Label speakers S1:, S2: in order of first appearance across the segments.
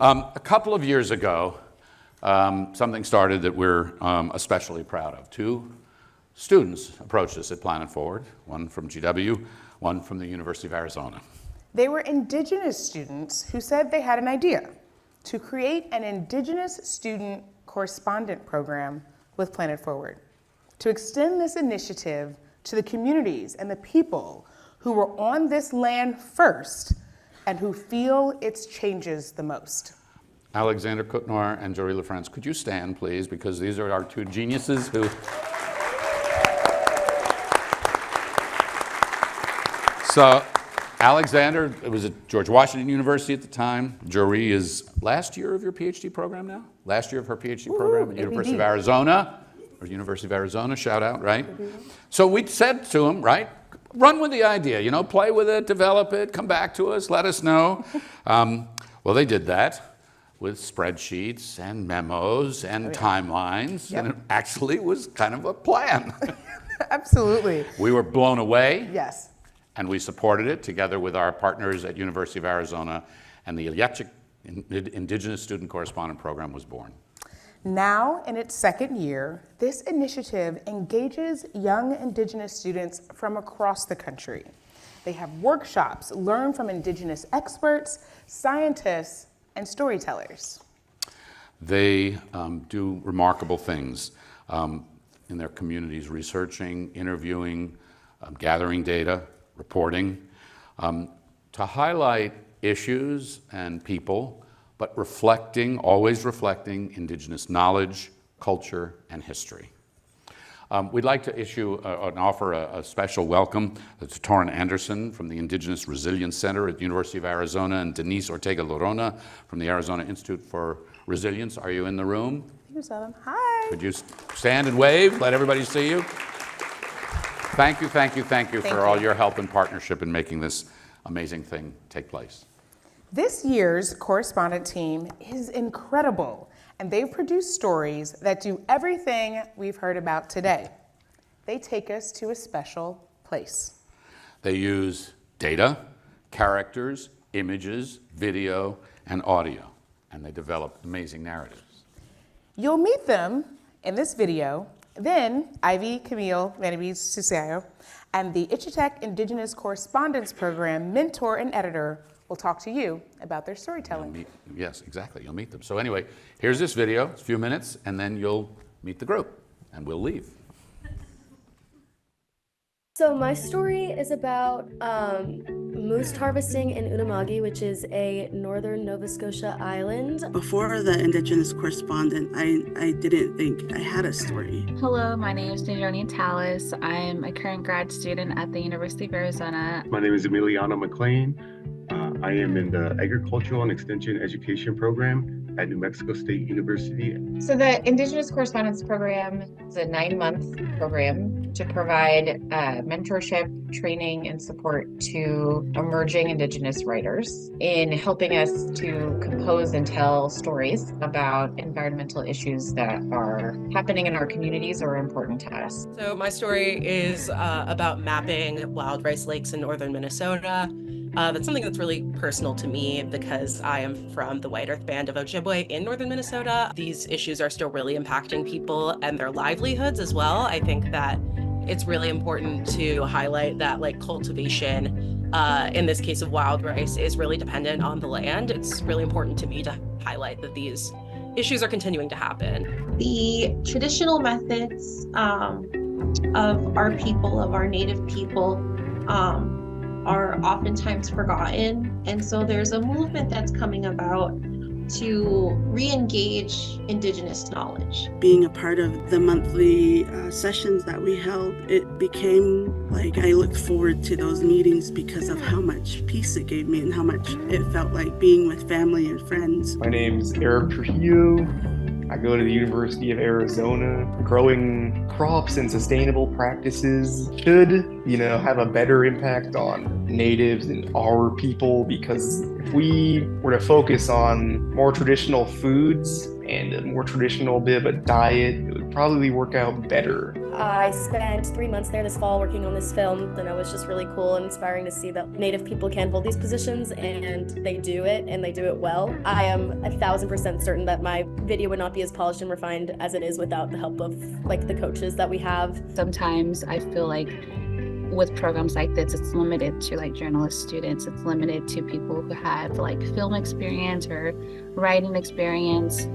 S1: A couple of years ago, something started that we're especially proud of. Two students approached us at Planet Forward, one from GW, one from the University of Arizona.
S2: They were Indigenous students who said they had an idea to create an Indigenous Student Correspondent Program with Planet Forward, to extend this initiative to the communities and the people who were on this land first and who feel its changes the most.
S1: Alexander Kutnoir and Jory LaFrance, could you stand, please, because these are our two geniuses who... So, Alexander was at George Washington University at the time. Jory is last year of your PhD program now? Last year of her PhD program at University of Arizona. Or University of Arizona, shout out, right? So we said to him, right, run with the idea, play with it, develop it, come back to us, let us know. Well, they did that with spreadsheets and memos and timelines, and it actually was kind of a plan.
S2: Absolutely.
S1: We were blown away.
S2: Yes.
S1: And we supported it together with our partners at University of Arizona, and the Ilíiaitchik Indigenous Student Correspondent Program was born.
S2: Now, in its second year, this initiative engages young Indigenous students from across the country. They have workshops, learn from Indigenous experts, scientists, and storytellers.
S1: They do remarkable things in their communities, researching, interviewing, gathering data, reporting, to highlight issues and people, but always reflecting Indigenous knowledge, culture, and history. We'd like to offer a special welcome to Torrin Anderson from the Indigenous Resilience Center at the University of Arizona and Denise Ortega-Lorona from the Arizona Institute for Resilience. Are you in the room?
S2: You saw them. Hi.
S1: Could you stand and wave? Let everybody see you. Thank you for all your help and partnership in making this amazing thing take place.
S2: This year's correspondent team is incredible, and they've produced stories that do everything we've heard about today. They take us to a special place.
S1: They use data, characters, images, video, and audio, and they develop amazing narratives.
S2: You'll meet them in this video. Then, Ivey Camille Manybeads Tso and the Ilíiaitchik Indigenous Correspondents Program mentor and editor will talk to you about their storytelling.
S1: Yes, exactly. You'll meet them. So anyway, here's this video. It's a few minutes, and then you'll meet the group, and we'll leave.
S3: So my story is about moose harvesting in Unama'ki, which is a northern Nova Scotia island.
S4: Before the Indigenous Correspondent, I didn't think I had a story.
S5: Hello, my name is Nizhoni Tallas. I'm a current grad student at the University of Arizona.
S6: My name is Emiliano McLean. I am in the Agricultural and Extension Education Program at New Mexico State University.
S7: So the Indigenous Correspondence Program is a 9-month program to provide mentorship, training, and support to emerging Indigenous writers in helping us to compose and tell stories about environmental issues that are happening in our communities or important to us.
S8: So my story is about mapping wild rice lakes in northern Minnesota. That's something that's really personal to me because I am from the White Earth Band of Ojibwe in northern Minnesota. These issues are still really impacting people and their livelihoods as well. I think that it's really important to highlight that cultivation, in this case of wild rice, is really dependent on the land. It's really important to me to highlight that these issues are continuing to happen.
S9: The traditional methods of our people, of our Native people, are oftentimes forgotten. And so there's a movement that's coming about to re-engage Indigenous knowledge.
S4: Being a part of the monthly sessions that we held, it became like I looked forward to those meetings because of how much peace it gave me and how much it felt like being with family and friends.
S10: My name's Eric Trujillo. I go to the University of Arizona. Growing crops and sustainable practices should, have a better impact on natives and our people, because if we were to focus on more traditional foods and a more traditional bit of a diet, it would probably work out better.
S3: I spent 3 months there this fall working on this film, and it was just really cool and inspiring to see that Native people can hold these positions, and they do it, and they do it well. I am 1,000% certain that my video would not be as polished and refined as it is without the help of like the coaches that we have.
S5: Sometimes I feel like with programs like this, it's limited to like journalist students. It's limited to people who have like film experience or writing experience.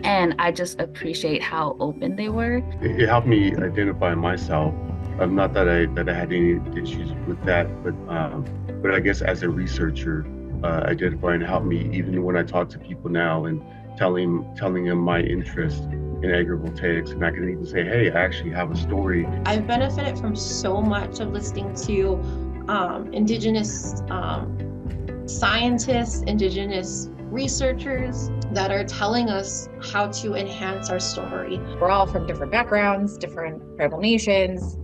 S5: And I just appreciate how open they were.
S6: It helped me identify myself. Not that I had any issues with that, but I guess as a researcher, identifying helped me even when I talk to people now and telling them my interest in agrivoltaics, and I can even say, hey, I actually have a story.
S9: I've benefited from so much of listening to Indigenous scientists, Indigenous researchers that are telling us how to enhance our story.
S7: We're all from different backgrounds, different tribal nations.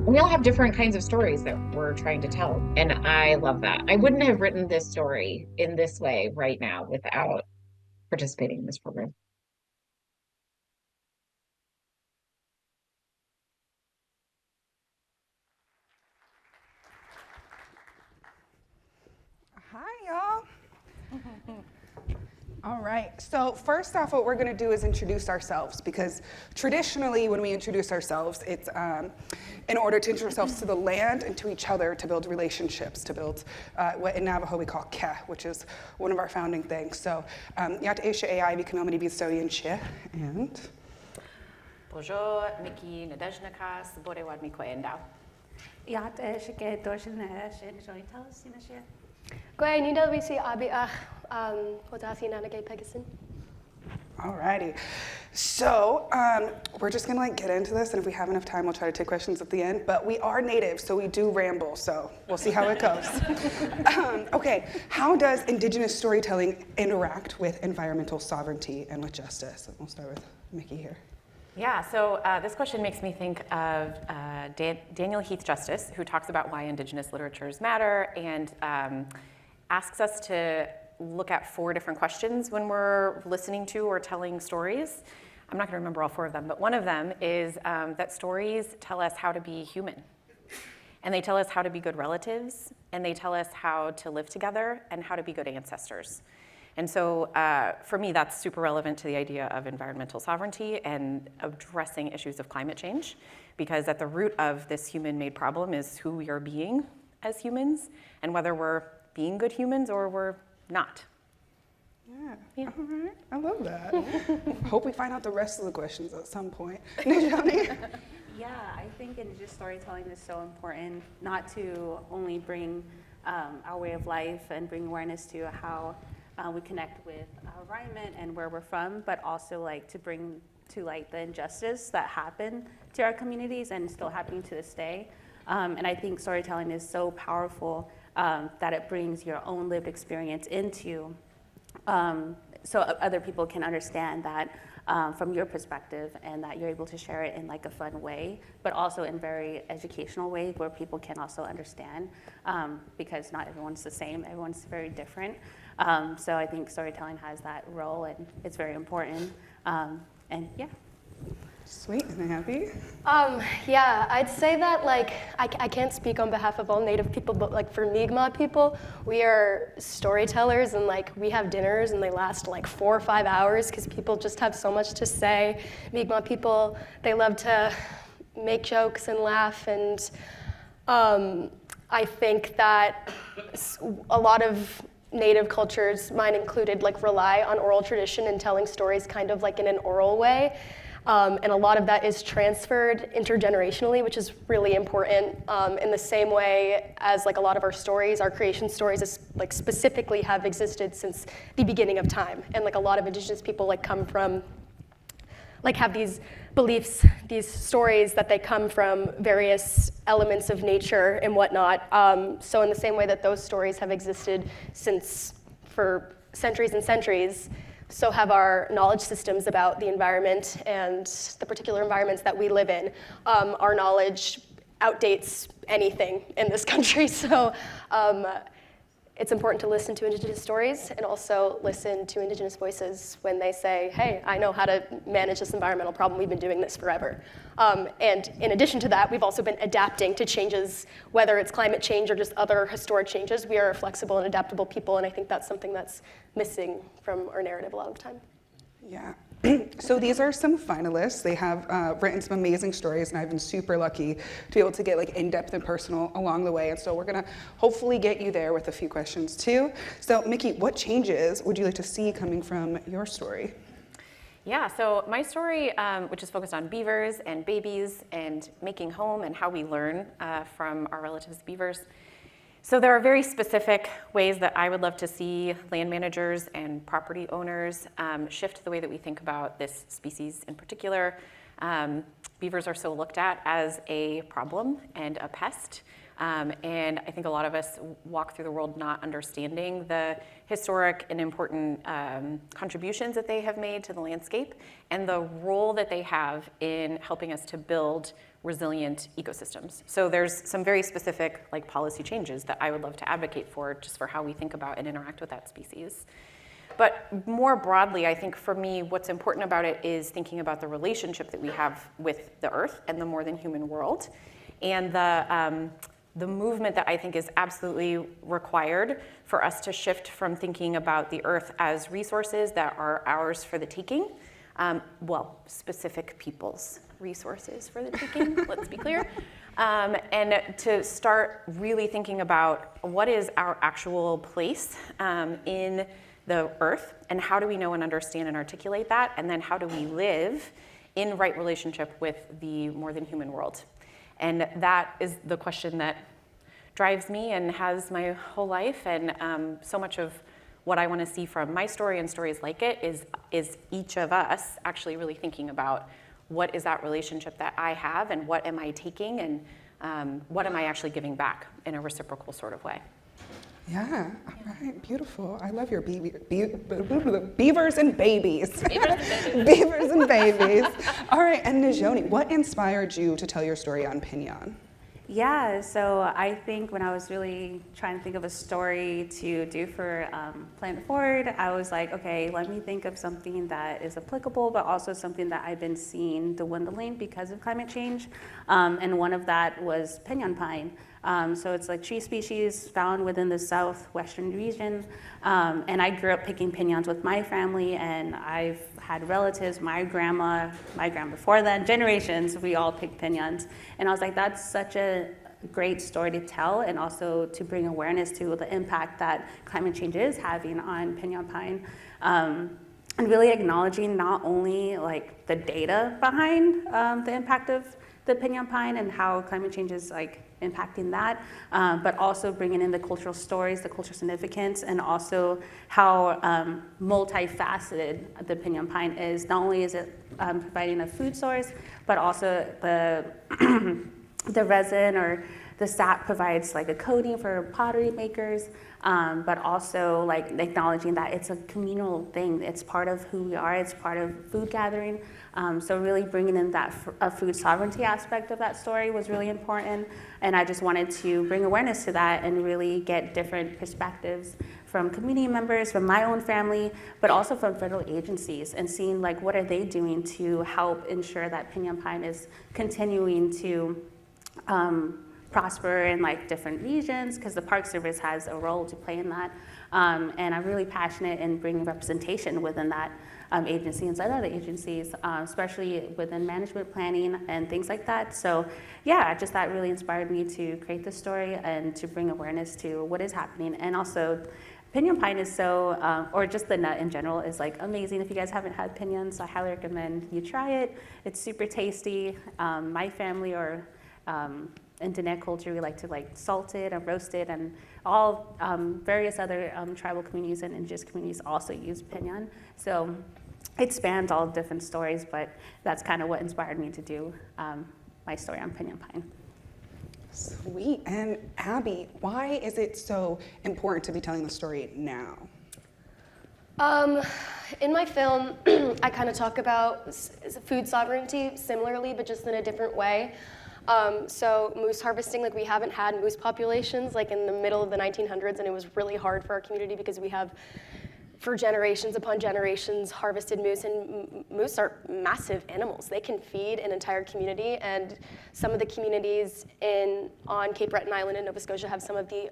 S7: We all have different kinds of stories that we're trying to tell. And I love that. I wouldn't have written this story in this way right now without participating in this program.
S2: Hi, y'all. All right, so first off, what we're gonna do is introduce ourselves, because traditionally when we introduce ourselves, it's in order to introduce ourselves to the land and to each other, to build relationships, to build what in Navajo we call ke, which is one of our founding things. So, Ilíiaitchik, Ivey Camille Manybeads Tso, and
S11: Bonjour, Mickki, Nizhoni Tallas, Borewad Mikoendao.
S12: Ilíiaitchik, Nizhoni Tallas,
S3: Gwen, you know we see Abby Pegasus.
S2: Alrighty, so we're just gonna get into this, and if we have enough time, we'll try to take questions at the end. But we are native, so we do ramble. So we'll see how it goes. Okay, how does Indigenous storytelling interact with environmental sovereignty and with justice? And we'll start with Mickki here.
S11: Yeah, so this question makes me think of Daniel Heath Justice, who talks about why Indigenous literatures matter and asks us to look at 4 different questions when we're listening to or telling stories. I'm not gonna remember all 4 of them, but one of them is that stories tell us how to be human. And they tell us how to be good relatives, and they tell us how to live together and how to be good ancestors. And so for me, that's super relevant to the idea of environmental sovereignty and addressing issues of climate change, because at the root of this human-made problem is who we are being as humans and whether we're being good humans or we're not.
S2: Yeah. All right, I love that. Hope we find out the rest of the questions at some point. Nizhoni?
S12: Yeah, I think Indigenous storytelling is so important, not to only bring our way of life and bring awareness to how we connect with our environment and where we're from, but also like to bring to light the injustice that happened to our communities and still happening to this day. And I think storytelling is so powerful that it brings your own lived experience into, so other people can understand that from your perspective, and that you're able to share it in like a fun way, but also in very educational way where people can also understand, because not everyone's the same, everyone's very different. So I think storytelling has that role, and it's very important. And yeah.
S2: Sweet, and Abby?
S3: Yeah, I'd say that like, I can't speak on behalf of all Native people, but like for Mi'kmaq people, we are storytellers, and like we have dinners and they last like 4 or 5 hours because people just have so much to say. Mi'kmaq people, they love to make jokes and laugh, and I think that a lot of Native cultures, mine included, like rely on oral tradition and telling stories kind of like in an oral way. And a lot of that is transferred intergenerationally, which is really important. In the same way as like a lot of our stories, our creation stories is, like specifically have existed since the beginning of time. And like a lot of Indigenous people like come from, like have these beliefs, these stories that they come from various elements of nature and whatnot. So in the same way that those stories have existed for centuries and centuries, so have our knowledge systems about the environment and the particular environments that we live in. Our knowledge outdates anything in this country. So it's important to listen to Indigenous stories and also listen to Indigenous voices when they say, hey, I know how to manage this environmental problem. We've been doing this forever. And in addition to that, we've also been adapting to changes, whether it's climate change or just other historic changes. We are a flexible and adaptable people, and I think that's something that's missing from our narrative a lot of the time.
S13: Yeah. So these are some finalists. They have written some amazing stories, and I've been super lucky to be able to get like in-depth and personal along the way. And so we're gonna hopefully get you there with a few questions too. So Mickki, what changes would you like to see coming from your story?
S11: Yeah, so my story, which is focused on beavers and babies and making home and how we learn from our relatives beavers. So there are very specific ways that I would love to see land managers and property owners shift the way that we think about this species in particular. Beavers are so looked at as a problem and a pest. And I think a lot of us walk through the world not understanding the historic and important contributions that they have made to the landscape and the role that they have in helping us to build resilient ecosystems. So there's some very specific like policy changes that I would love to advocate for just for how we think about and interact with that species. But more broadly, I think for me, what's important about it is thinking about the relationship that we have with the earth and the more than human world, and the movement that I think is absolutely required for us to shift from thinking about the earth as resources that are ours for the taking, specific people's resources for the taking, let's be clear, and to start really thinking about what is our actual place in the earth, and how do we know and understand and articulate that, and then how do we live in right relationship with the more than human world. And that is the question that drives me and has my whole life, and so much of what I want to see from my story and stories like it is each of us actually really thinking about what is that relationship that I have, and what am I taking, and what am I actually giving back in a reciprocal sort of way.
S13: Yeah, all right, beautiful. I love your beavers and babies. Beavers and babies. All right, and Nizhoni, what inspired you to tell your story on Pinyon?
S12: Yeah, so I think when I was really trying to think of a story to do for Plan It Forward, I was like, okay, let me think of something that is applicable, but also something that I've been seeing dwindling because of climate change. And one of that was pinyon pine. So it's like tree species found within the southwestern region. And I grew up picking pinyons with my family, and I've had relatives, my grandma before that, generations, we all picked pinyons. And I was like, that's such a great story to tell, and also to bring awareness to the impact that climate change is having on pinyon pine. And really acknowledging not only like the data behind the impact of the pinyon pine and how climate change is like impacting that, but also bringing in the cultural stories, the cultural significance, and also how multifaceted the pinyon pine is. Not only is it providing a food source, but also the resin or the sap provides like a coating for pottery makers, but also like acknowledging that it's a communal thing. It's part of who we are. It's part of food gathering. So really bringing in that food sovereignty aspect of that story was really important. And I just wanted to bring awareness to that and really get different perspectives from community members, from my own family, but also from federal agencies, and seeing like what are they doing to help ensure that pinyon pine is continuing to prosper in like different regions, because the Park Service has a role to play in that. And I'm really passionate in bringing representation within that agency and other agencies, especially within management planning and things like that. So yeah, just that really inspired me to create this story and to bring awareness to what is happening. And also pinyon pine is so, or just the nut in general is like amazing. If you guys haven't had pinyons, I highly recommend you try it. It's super tasty. My family or in Diné culture, we like to like salt it and roast it, and all various other tribal communities and indigenous communities also use pinyon. So it spans all different stories, but that's kind of what inspired me to do my story on pinyon pine.
S13: Sweet. And Abby, why is it so important to be telling the story now?
S3: In my film, I kind of talk about food sovereignty similarly, but just in a different way. So moose harvesting, like we haven't had moose populations like in the middle of the 1900s, and it was really hard for our community because we have, for generations upon generations, harvested moose, and moose are massive animals. They can feed an entire community, and some of the communities on Cape Breton Island in Nova Scotia have some of the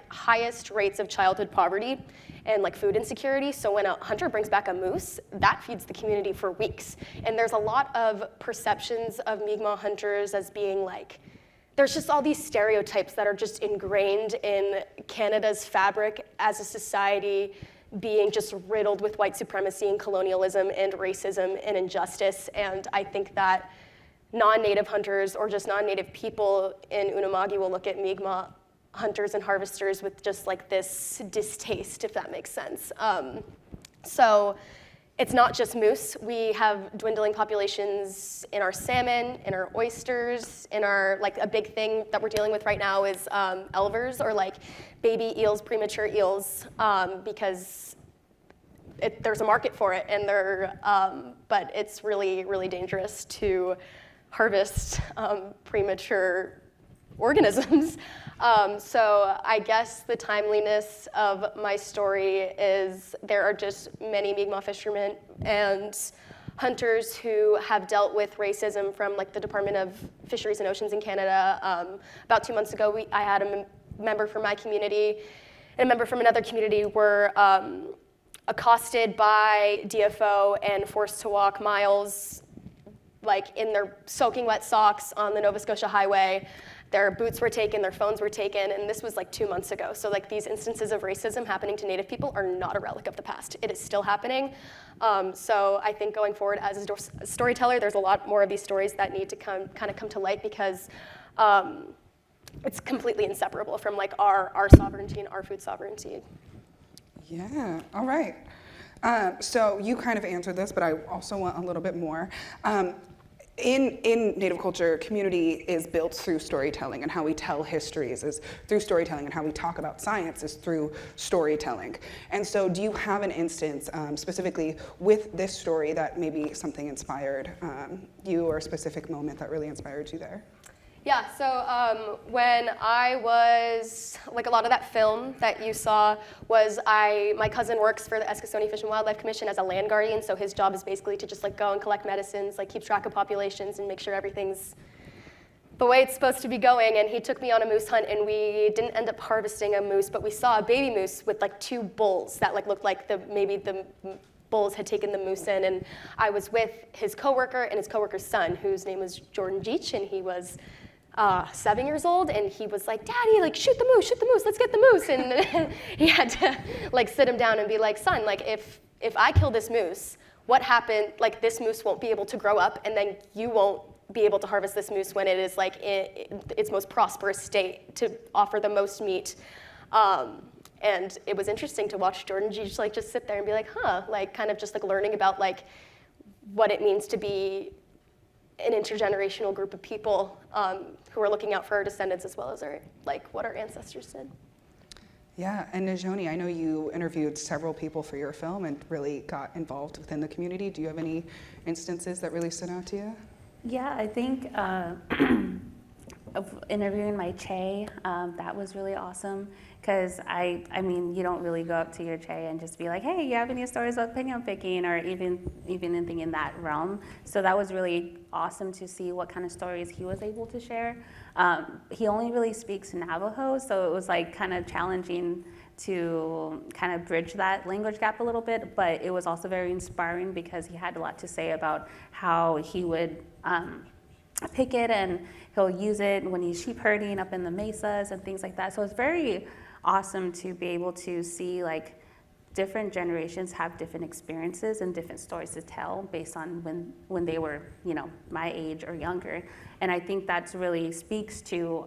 S3: highest rates of childhood poverty and like food insecurity. So when a hunter brings back a moose, that feeds the community for weeks. And there's a lot of perceptions of Mi'kmaq hunters as being like, there's just all these stereotypes that are just ingrained in Canada's fabric as a society, being just riddled with white supremacy and colonialism and racism and injustice. And I think that non-Native hunters or just non-Native people in Unama'ki will look at Mi'kmaq hunters and harvesters with just like this distaste, if that makes sense. So it's not just moose. We have dwindling populations in our salmon, in our oysters, in our, like a big thing that we're dealing with right now is elvers, or like baby eels, premature eels, because there's a market for it, and but it's really, really dangerous to harvest premature organisms. So I guess the timeliness of my story is there are just many Mi'kmaq fishermen and hunters who have dealt with racism from like the Department of Fisheries and Oceans in Canada. About 2 months ago, I had a member from my community and a member from another community were accosted by DFO and forced to walk miles, like in their soaking wet socks on the Nova Scotia highway. Their boots were taken, their phones were taken, and this was like 2 months ago. So like these instances of racism happening to Native people are not a relic of the past. It is still happening. So I think going forward as a storyteller, there's a lot more of these stories that need to come to light, because it's completely inseparable from like our sovereignty and our food sovereignty.
S13: Yeah, all right. So you kind of answered this, but I also want a little bit more. In Native culture, community is built through storytelling, and how we tell histories is through storytelling, and how we talk about science is through storytelling. And so do you have an instance specifically with this story that maybe something inspired you, or a specific moment that really inspired you there?
S3: Yeah, so when I was, like a lot of that film that you saw was my cousin works for the Eskasoni Fish and Wildlife Commission as a land guardian, so his job is basically to just like go and collect medicines, like keep track of populations and make sure everything's the way it's supposed to be going. And he took me on a moose hunt, and we didn't end up harvesting a moose, but we saw a baby moose with like 2 bulls that like looked like maybe the bulls had taken the moose in. And I was with his coworker and his coworker's son, whose name was Jordan Jeach, and he was 7 years old, and he was like, "Daddy, like shoot the moose, let's get the moose." And he had to like sit him down and be like, "Son, like if I kill this moose, what happened? Like this moose won't be able to grow up, and then you won't be able to harvest this moose when it is like in its most prosperous state to offer the most meat." And it was interesting to watch Jordan just like just sit there and be like, like kind of just like learning about like what it means to be an intergenerational group of people who are looking out for our descendants as well as what our ancestors did.
S13: Yeah, and Nizhoni, I know you interviewed several people for your film and really got involved within the community. Do you have any instances that really stood out to you?
S12: Yeah, I think of interviewing my Che, that was really awesome, because I mean, you don't really go up to your Che and just be like, "Hey, you have any stories about pinyon picking," or even anything in that realm. So that was really awesome to see what kind of stories he was able to share. He only really speaks Navajo, so it was like kind of challenging to kind of bridge that language gap a little bit, but it was also very inspiring because he had a lot to say about how he would pick it, and he'll use it when he's sheep herding up in the mesas and things like that. So it's very awesome to be able to see like different generations have different experiences and different stories to tell based on when they were, my age or younger. And I think that really speaks to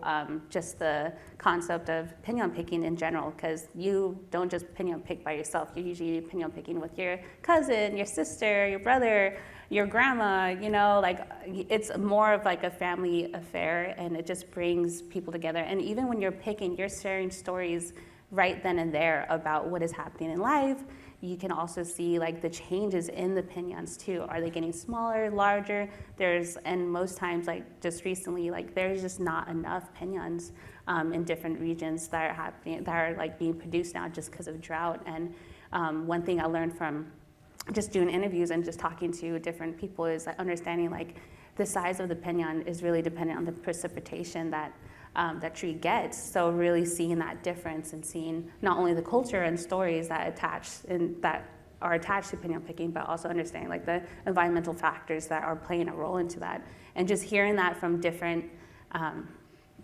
S12: just the concept of pinyon picking in general, because you don't just pinyon pick by yourself. You're usually pinyon picking with your cousin, your sister, your brother, your grandma, like it's more of like a family affair, and it just brings people together. And even when you're picking, you're sharing stories right then and there about what is happening in life. you can also see like the changes in the pinions too. Are they getting smaller, larger? And most times, like just recently, like there's just not enough pinions in different regions that are happening, that are like being produced now just because of drought. And one thing I learned from just doing interviews and just talking to different people is like understanding like the size of the pinion is really dependent on the precipitation that that tree gets. So really seeing that difference and seeing not only the culture and stories that are attached to pinion picking, but also understanding like the environmental factors that are playing a role into that. And just hearing that from different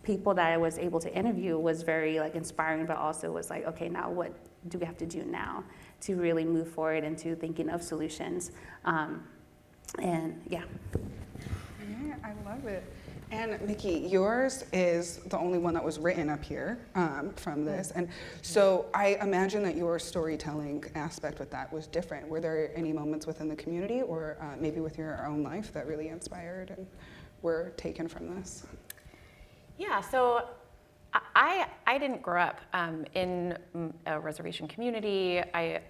S12: people that I was able to interview was very like inspiring, but also was like, okay, now what do we have to do now to really move forward into thinking of solutions? And yeah.
S13: Yeah, I love it. And Mickki, yours is the only one that was written up here from this. And so I imagine that your storytelling aspect with that was different. Were there any moments within the community or maybe with your own life that really inspired and were taken from this?
S11: Yeah, so I didn't grow up in a reservation community. I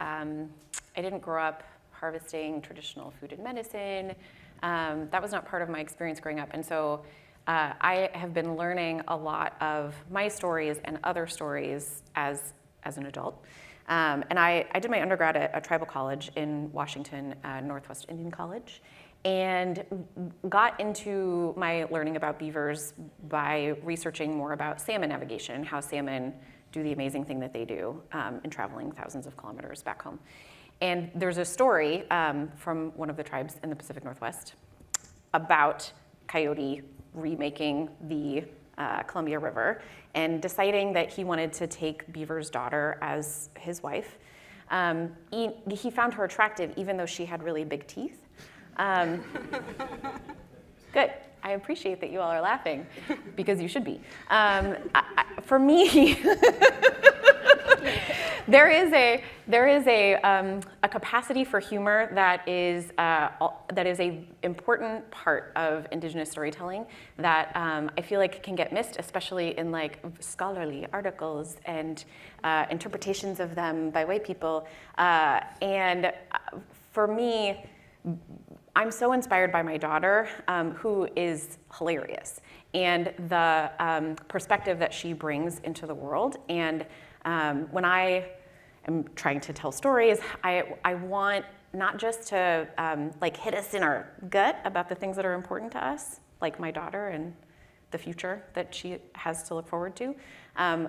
S11: didn't grow up harvesting traditional food and medicine. That was not part of my experience growing up. And so I have been learning a lot of my stories and other stories as an adult. And I did my undergrad at a tribal college in Washington, Northwest Indian College, and got into my learning about beavers by researching more about salmon navigation, how salmon do the amazing thing that they do in traveling thousands of kilometers back home. And there's a story from one of the tribes in the Pacific Northwest about Coyote remaking the Columbia River and deciding that he wanted to take Beaver's daughter as his wife. He found her attractive even though she had really big teeth. Good. I appreciate that you all are laughing because you should be. For me, there is a capacity for humor that is a important part of Indigenous storytelling that I feel like can get missed, especially in like scholarly articles and interpretations of them by white people. And for me, I'm so inspired by my daughter, who is hilarious, and the perspective that she brings into the world. And when I am trying to tell stories, I want not just to like hit us in our gut about the things that are important to us, like my daughter and the future that she has to look forward to,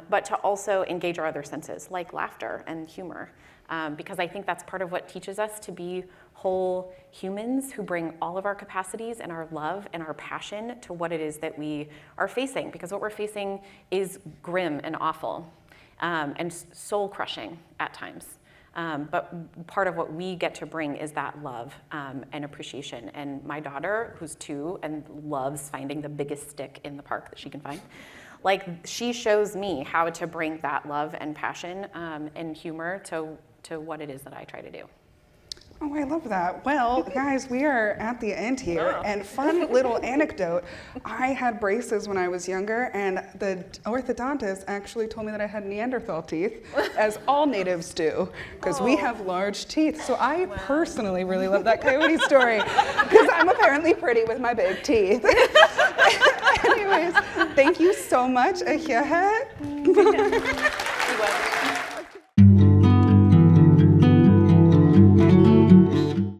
S11: but to also engage our other senses, like laughter and humor, because I think that's part of what teaches us to be whole humans who bring all of our capacities and our love and our passion to what it is that we are facing, because what we're facing is grim and awful and soul-crushing at times. But part of what we get to bring is that love and appreciation. And my daughter, who's 2 and loves finding the biggest stick in the park that she can find, like she shows me how to bring that love and passion and humor to what it is that I try to do.
S13: Oh, I love that. Well, guys, we are at the end here. And fun little anecdote, I had braces when I was younger, and the orthodontist actually told me that I had Neanderthal teeth, as all natives do, because we have large teeth. So I personally really love that Coyote story, because I'm apparently pretty with my big teeth. Anyways, thank you so much.